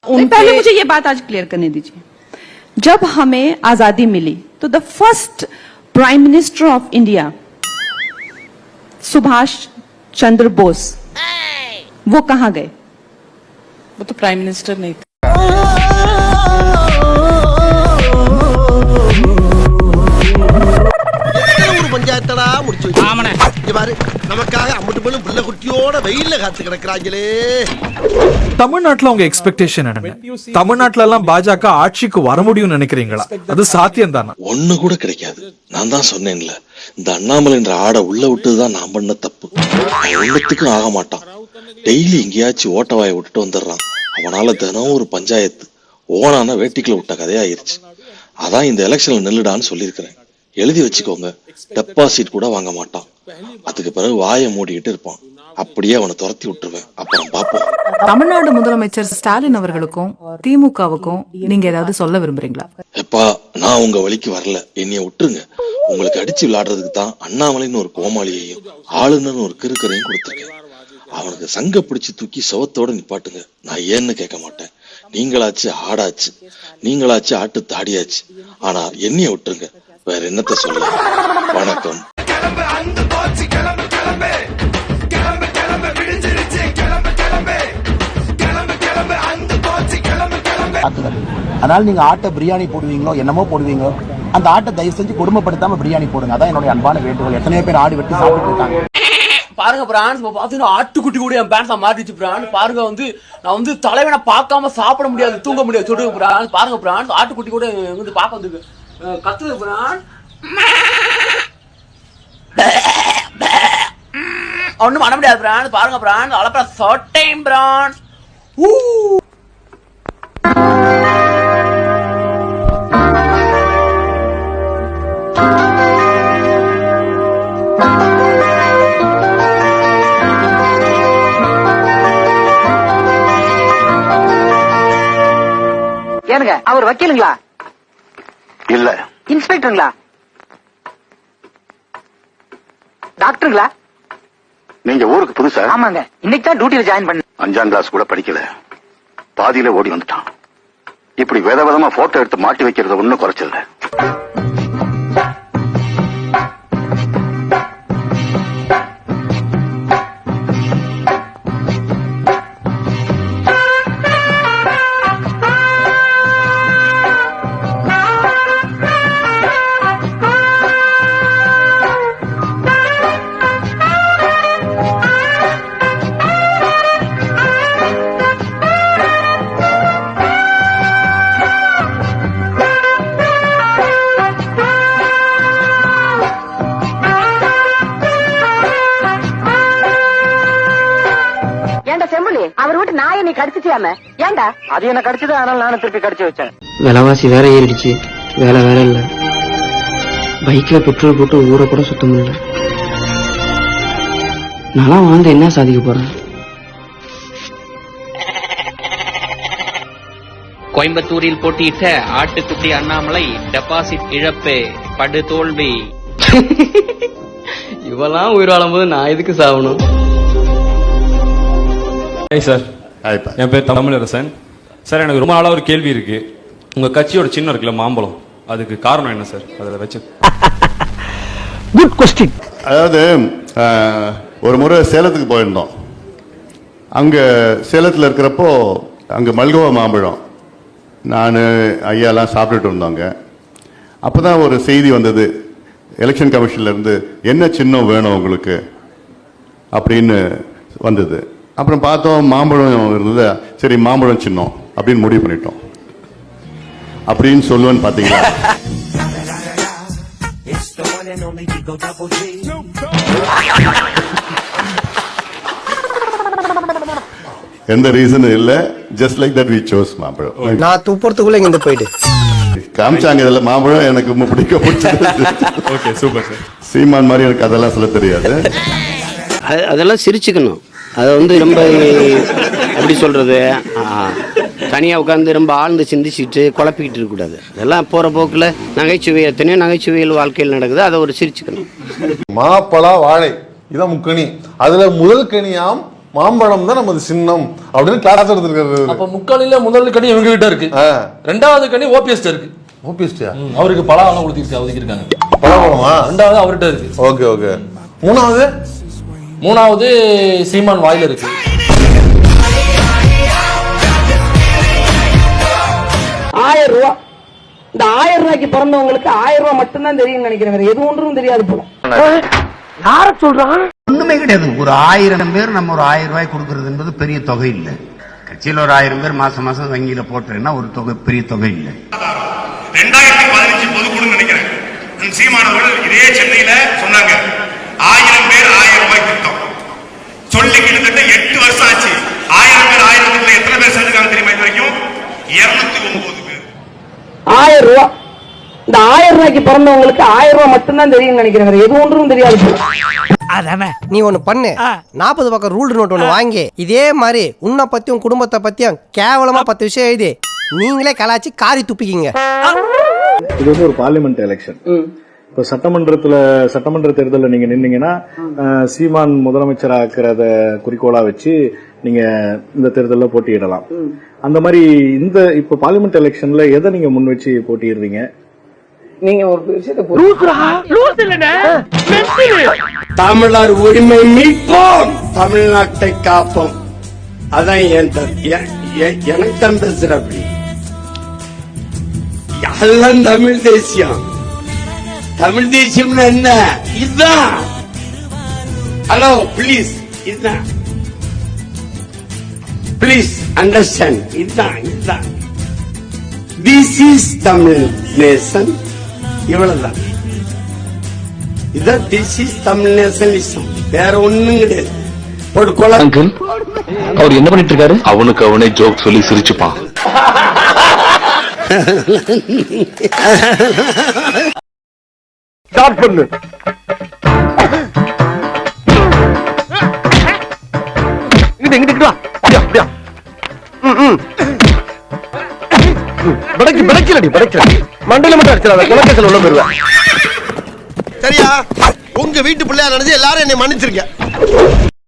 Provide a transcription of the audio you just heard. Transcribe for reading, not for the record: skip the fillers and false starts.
पहले मुझे ये बात आज क्लियर करने दीजिए, जब हमें आजादी मिली तो the first prime minister of India Subhash Chandra Bose, वो कहां गए? वो तो प्राइम मिनिस्टर नहीं थे। பஞ்சாயத்தடா முடிச்சு பாரு, நமக்காக அம்பட்டு போலும் புள்ள குட்டியோட வெயில்ல காத்து கிடக்குறாங்களே. தமிழ்நாட்டுல உங்க எக்ஸ்பெக்டேஷன் என்ன? தமிழ்நாட்டுல எல்லாம் பாஜக ஆட்சிக்கு வர முடியும்னு நினைக்கிறீங்களா? அது சாத்தியம் தானா? ஒண்ணு கூட கிடைக்காது. நான் தான் சொன்னேன்ல, இந்த அண்ணாமலை என்ற ஆடை உள்ள விட்டுதான் நான் பண்ண தப்பு. ஒண்ணுத்துக்கும் ஆக மாட்டான். டெய்லி எங்கேயாச்சும் ஓட்டவாய விட்டுட்டு வந்துடுறான். அவனால தினம் ஒரு பஞ்சாயத்து ஓனான வேட்டிக்குள்ள விட்ட கதையாயிருச்சு. அதான் இந்த எலெக்ஷன்ல நெல்லுடான்னு சொல்லியிருக்கிறேன். எழுதி வச்சுக்கோங்க, டெபாசிட் கூட வாங்க மாட்டான். அதுக்கு பிறகு வாயை மூடிக்கிட்டு இருப்பான். அப்படியே அவனை துரத்தி விட்டுருவேன். அப்புறம் பாப்போம். தமிழ்நாடு முதலமைச்சர் ஸ்டாலின் அவர்களுக்கும் திமுகவுக்கும் நீங்க ஏதாவது சொல்ல விரும்புறீங்களா? எப்பா, நான் உங்க வழிக்கு வரல, என்னைய விட்டுருங்க. உங்களுக்கு அடிச்சு விளையாடுறதுக்கு தான் அண்ணாமலைன்னு ஒரு கோமாளியையும் ஆளுநர்னு ஒரு கிறுக்கரையும் கொடுத்துருக்கேன். அவனுக்கு சங்க பிடிச்சு தூக்கி சவத்தோட நிப்பாட்டுங்க. நான் ஏன்னு கேட்க மாட்டேன். நீங்களாச்சு ஆடாச்சு, நீங்களாச்சு ஆட்டு தாடியாச்சு. ஆனா என்னைய விட்டுருங்க, வேற என்னத்த சொல்ல. வணக்கம். அதனால நீங்க ஆட்டை பிரியாணி போடுவீங்களோ என்னமோ போடுவீங்களோ, அந்த ஆட்டை தயவு செஞ்சு கொடுமைப்படுத்தாம பிரியாணி போடுங்க. அதான் என்னுடைய அன்பான வேண்டுகோள். எத்தனையோ பேர் ஆடு வெட்டி சாப்பிட்டு இருக்காங்க. பாருங்க பிரான்ஸ் பாத்தீங்கன்னா ஆட்டுக்குட்டி கூட என் பேன்ஸா மாட்டிச்சு பிரான்ஸ். பாருங்க நான் வந்து தலைவனை பார்க்காம சாப்பிட முடியாது, தூங்க முடியாது சொல்லுங்க பிரான்ஸ். பாருங்க பிரான்ஸ், ஆட்டுக்குட்டி கூட வந்து பார்க்க வந்து கத்துது பிரான்ஸ். ஒண்ணும் பண்ண முடியாது பிரான்ஸ். பாருங்க பிரான்ஸ், அழப்பா சட்டையும் பிரான்ஸ். ஏனுங்க, அவர் வக்கீலுங்களா? இல்ல. இன்ஸ்பெக்டருங்களா? டாக்டருங்களா? நீங்க ஊருக்கு புதுசா? ஆமாங்க, இன்னைக்கு தான் டியூட்டியில ஜாயின் பண்ண. 5ஆம் கிளாஸ் கூட படிக்கல, பாதியில ஓடி வந்துட்டான். இப்படி விதவிதமா போட்டோ எடுத்து மாட்டி வைக்கிறது ஒன்னும் குறைச்சல. அவர் விட்டு நாயை நீ கடிச்சிட்டியாம? ஏண்டா? அது என்ன கடிச்சது, அதனால நானும் திருப்பி கடிச்சு வச்சேன். விலைவாசி வேற ஏறிடுச்சு, வேலை வேற இல்ல, பைக்ல பெட்ரோல் போட்டு ஊரை கூட சுத்த முடியல. நான் வாழ்ந்து என்ன சாதிக்க போறேன்? கோயம்புத்தூரில் போட்டியிட்ட ஆட்டுக்குட்டி அண்ணாமலை டெபாசிட் இழப்பு, படு தோல்வி. இவெல்லாம் உயிர் வாழும் போது நான் எதுக்கு சாகணும்? சார், என் பேர் தமிழரசன் சார். எனக்கு ரொம்ப நாளா ஒரு கேள்வி இருக்கு. உங்க கட்சியோட சின்னம் இருக்குல்ல, மாம்பழம், அதுக்கு காரணம் என்ன சார்? அதில் வச்சு குட் கொஸ்டின். அதாவது ஒரு முறை சேலத்துக்கு போயிருந்தோம். அங்க சேலத்தில் இருக்கிறப்போ அங்க மல்கோவா மாம்பழம் நான் ஐயாலாம் சாப்பிட்டுட்டு இருந்தோங்க. அப்போதான் ஒரு செய்தி வந்தது எலெக்ஷன் கமிஷன்ல இருந்து, என்ன சின்னம் வேணும் உங்களுக்கு அப்படின்னு வந்தது. அப்புறம் பார்த்தோம் மாம்பழம் இருந்தது. சரி, மாம்பழம் சின்னம் அப்படின்னு முடிவு பண்ணிட்டோம். அப்படின்னு சொல்லுவேன்னு பாத்தீங்களா? எந்த ரீசனும் இல்ல, just like that we chose மாம்பழம். நான் தூப்புறதுக்குள்ள இங்க போயிட்டு காமிச்சாங்க. இதெல்லாம் மாம்பழம் எனக்கு ரொம்ப பிடிச்சது. Okay, super sir. சீமான் மாதிரி எனக்கு அதெல்லாம் சொல்ல தெரியாது. அதெல்லாம் சிரிச்சுக்கணும். அதை வந்து ரொம்ப எப்படி சொல்றது, தனியாக உட்காந்து ரொம்ப ஆழ்ந்து சிந்திச்சுட்டு குழப்பிக்கிட்டு இருக்கக்கூடாது. அதெல்லாம் போகிற போக்கில் நகைச்சுவை, எத்தனையோ நகைச்சுவைகள் வாழ்க்கையில் நடக்குது, அதை ஒரு சிரிச்சுக்கணும். மாப்பழா வாழை இதான் முக்கணி. அதுல முதல் கனியாம் மாம்பழம் தான் நமது சின்னம் அப்படின்னு கிளாஸ் எடுத்துருக்காரு. அப்ப முக்காலில முதல் கனி இவங்க கிட்ட இருக்கு, ரெண்டாவது கனி ஓபிஎஸ் இருக்கு. ஓபிஎஸ்டியா? அவருக்கு பழம் ஒதுக்கிருக்காங்க. பழமா? ரெண்டாவது அவர்கிட்ட இருக்கு. Okay okay. மூணாவது சீமான் வாயில இருக்கு. 1000 ரூபாய். இந்த 1000 ரூபாய்க்கு பிறந்தவங்களுக்கு 1000 ரூபாய் மட்டும்தான் தெரியும் நினைக்கிறேன், வேற எது ஒன்றும் தெரியாது போல. யார சொல்றான்? ஒண்ணுமே கிடையாது. ஒரு 1000 பேர் நம்ம ஒரு 1000 ரூபாய் கொடுக்கறது என்பது பெரிய தொகை இல்லை. கட்சியில் ஒரு 1000 பேர் மாசம் மாசம் வங்கியில போட்டுறேன்னா ஒரு தொகை, பெரிய தொகை இல்லை. 2015 பொதுக்குழு நினைக்கிறேன், சீமானவர்கள் இதே சென்னையில சொன்னாங்க 1000 பேர் 1000 ரூபாய் திட்டம் சொல்லி கிட்டத்தட்ட 8 வருஷம் ஆச்சு. 1000 பேர் 1000 திட்டத்துல எத்தனை பேர் சேர்ந்துருக்காங்க தெரியுமா? இது வரைக்கும் 209 பேர். 1000 ரூபாய். இந்த 1000 ரூபாய்க்கு பிறந்தவங்களுக்கு 1000 ரூபாய் மட்டும்தான் தெரியும் நினைக்கிறேன், வேற எது ஒன்றும் தெரியாது போல. நீ ஒண்ணு பண்ணு, 40 பக்கம் ரூல் நோட் ஒண்ணு வாங்கி இதே மாதிரி உன்னை பத்தியும் குடும்பத்தை பத்தியும் கேவலமா 10 விஷயம் எழுதி நீங்களே கலாச்சி காரி துப்பிக்கிங்க. இது வந்து ஒரு பார்லிமெண்ட் எலெக்ஷன். இப்போ சட்டமன்ற தேர்தலில் நீங்க நின்னீங்கன்னா சீமான் முதலமைச்சர் ஆக்கிறத குறிக்கோளா வச்சு நீங்க இந்த தேர்தலில் போட்டியிடலாம். அந்த மாதிரி இந்த இப்ப பார்லிமெண்ட் எலெக்ஷன்ல எதை நீங்க முன் வச்சு போட்டியிடுறீங்க? நீங்க ஒரு விஷயத்தை தமிழர் உரிமை மீட்போம், தமிழ்நாட்டை காப்போம். அதான் எனக்கு அந்த சிறப்பு. எல்லாம் தமிழ் தேசியம். தமிழ் தேசியம்னா என்ன? இதுதான். ஹலோ ப்ளீஸ், இதுதான். Please understand. இதுதான். திஸ் இஸ் தமிழ் நேசன். இவ்வளவுதான். இதான் திஸ் இஸ் தமிழ் நேஷனலிசம், வேற ஒண்ணும் கிடையாது. ஒரு கொலை. அவர் என்ன பண்ணிட்டு இருக்காரு? அவனுக்கு அவனே ஜோக் சொல்லி சிரிச்சுப்பான். ஸ்டார்ட் பண்ணு. இங்கிட்டு வா. அப்படியா? படைக்கல மண்டையில மட்டும் அடிச்சிடாத, குலக்கேசல் உள்ள போயிருவேன். சரியா? உங்க வீட்டு பிள்ளையா நினைச்சு எல்லாரும் என்னை மன்னிச்சிருக்க.